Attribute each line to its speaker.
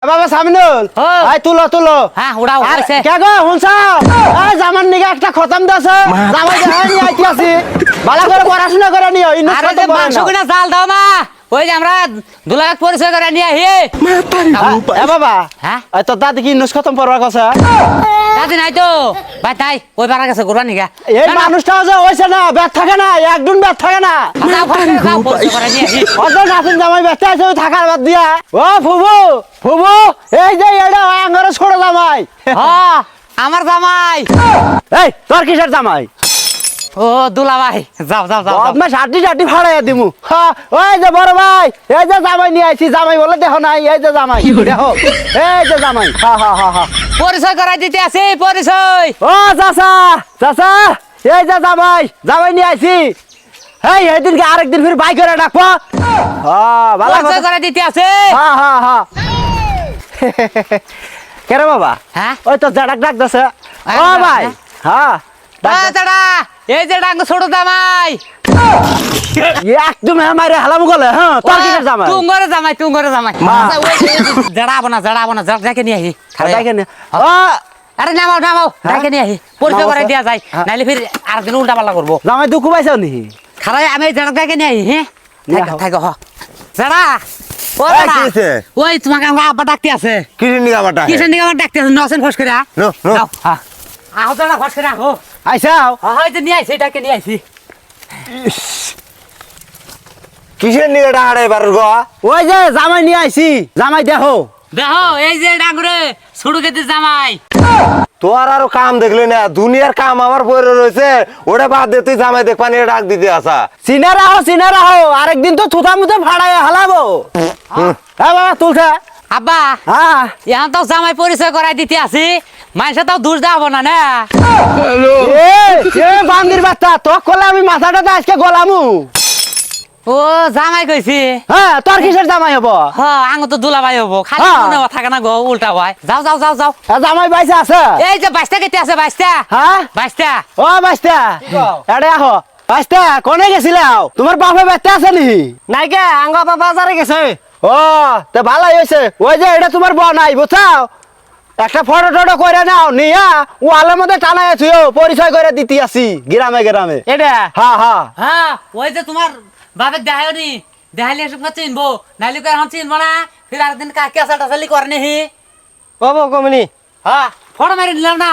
Speaker 1: বাবা সামিনুল আই তুলো তুলো
Speaker 2: হ্যাঁ উড়াও হইছে
Speaker 1: কে গো হুনসাও এই জামান নিগে একটা খতম দাছে জামাই দেখাই নি আইতি আছি ভালো করে পড়াশোনা করে নিও ইনু
Speaker 2: আরে যে মাংস কিনা জাল দাও না ওই যে আমরা দুলাখ পরিচয় করে নিয়ে আহি
Speaker 1: এ বাবা
Speaker 2: হ্যাঁ
Speaker 1: এই তো দাদি কি ইনুস খতম পড়বার কথা
Speaker 2: দাদি নাই তো ভাই তাই ওই পাড়া গেছে গোরা নিগা
Speaker 1: এই মানুষটাও যে হইছে না ব্যাট থাকে না একদম ব্যাট থাকে না
Speaker 2: যাও যাও পরিচয় করে নিয়ে আহি
Speaker 1: অত নাতিন জামাই ব্যস্ত আছে থাকার বাদ দিয়া ও ফুবু ফুবু এই যে এটা আঙ্গরে ছোট জামাই
Speaker 2: হ্যাঁ আমার জামাই
Speaker 1: এই তোর কিসের জামাই
Speaker 2: ও দুলা ভাই যাও যাও যাও
Speaker 1: আমি ষাটি ষাটি ভাড়াইয়া দিমু হ্যাঁ ওই যে বড় ভাই এই যে জামাই নিয়ে আইছি জামাই বলে দেখো নাই এই যে জামাই দেখো এই যে জামাই হা হা হা হা
Speaker 2: পরিচয় করাই দিতে আছে পরিচয়
Speaker 1: ও চাচা চাচা এই যে জামাই জামাই নিয়ে আইছি এই এদিনকে আরেকদিন ফির বাই করে ডাকবো হ্যাঁ ভালো
Speaker 2: পরিচয় করাই দিতে আছে
Speaker 1: হ্যাঁ হ্যাঁ হ্যাঁ কেরে বাবা
Speaker 2: হ্যাঁ
Speaker 1: ওই তো জাডাক ডাক দাসে ও ভাই হ্যাঁ
Speaker 2: দাদা এই যে ডাঙ্গ ছোট জামাই
Speaker 1: একদম মারে হালাম গলে হ্যাঁ তোর কিসের জামাই
Speaker 2: তুঙ্গরে জামাই জড়াবো না যাকে নিয়ে আহি
Speaker 1: দেখেন ও
Speaker 2: আরে নামাও ডাকে নিয়ে আহি পরিচয় করে দিয়া যায় নাইলে ফির আরেকদিন উল্টা পাল্টা করবো
Speaker 1: জামাই দুঃখ পাইছো নি
Speaker 2: খারাই আমি জড়া ডাকে নিয়ে আহি হ্যাঁ থাকো হ জড়া ও
Speaker 3: এই,
Speaker 2: জড়া
Speaker 3: কি হইছে?
Speaker 2: ওই তোমাকে আমার আব্বা ডাকতে আছে
Speaker 3: কিসের নিগা বাটা
Speaker 2: কিসের দিকে আমার ডাকতে আছে নসেন ফস করে
Speaker 3: নো নো
Speaker 2: আহ জড়া ফস করে আহো
Speaker 1: আইসাও
Speaker 2: হয়তো নিয়ে আইছি ডাকে নিয়ে আইছি
Speaker 3: কিসের নিগা ডাহাড়ে এবার গো
Speaker 1: ওই যে জামাই নিয়ে আইছি জামাই দেখো
Speaker 2: দেখো এই যে ডাঙ্গরে ছোট কেতে জামাই
Speaker 3: তোর আরো কাম দেখলি না দুনিয়ার কাম আমার পরে রয়েছে ওটা বাদ দে তুই জামাই দেখবা নিয়ে ডাক দিতে আসা
Speaker 1: সিনা রাহো আরেকদিন তো থুতা মুতে ভাড়ায় হালাবো হ্যাঁ বাবা তুলছে
Speaker 2: আব্বা
Speaker 1: হ্যাঁ
Speaker 2: এখন তো জামাই পরিচয় করাই দিতে আছি মানুষে তো দূর যাবো না না
Speaker 1: এ বান্দির বাচ্চা তো কলে আমি মাথাটা তো আজকে গলামু
Speaker 2: ও জামাই কইছি
Speaker 1: হ্যাঁ তোর কিসের জামাই হবো
Speaker 2: হ্যাঁ আঙ্গ তো দুলাভাই হবো খালি
Speaker 1: হ্যাঁ।
Speaker 2: মনে থাকে না গো উল্টা হয় যাও
Speaker 1: জামাই বাইসে আছে
Speaker 2: এই যে বাইশটা কেটে আছে বাইশটা
Speaker 1: হ্যাঁ
Speaker 2: বাইশটা
Speaker 1: ও বাইসটা এড়ে আহো বাইসটা কোনে গেছিলাও তোমার বাপে বাইতে আছে নি নাই কে আঙ্গ বাবা বাজারে গেছে ও তো ভালোই হয়েছে ওই যে এটা তোমার ব নাই বুঝছাও একটা ফটো টটো করে নাও নিয়া ওয়ালের মধ্যে টানাই আছিও পরিচয় করে দিতে আসি গ্রামে গ্রামে
Speaker 2: এটা
Speaker 1: হ্যাঁ হ্যাঁ
Speaker 2: হ্যাঁ ওই যে তোমার বাপের দেখায় নি দেখাইলে এসব চিনবো নাইলে এখন চিনবো না ফির আরেকদিন কাকে আসাটা চালি করে নিহি
Speaker 1: বাবু কমনি
Speaker 2: হ্যাঁ ফটো মারি নিলাম না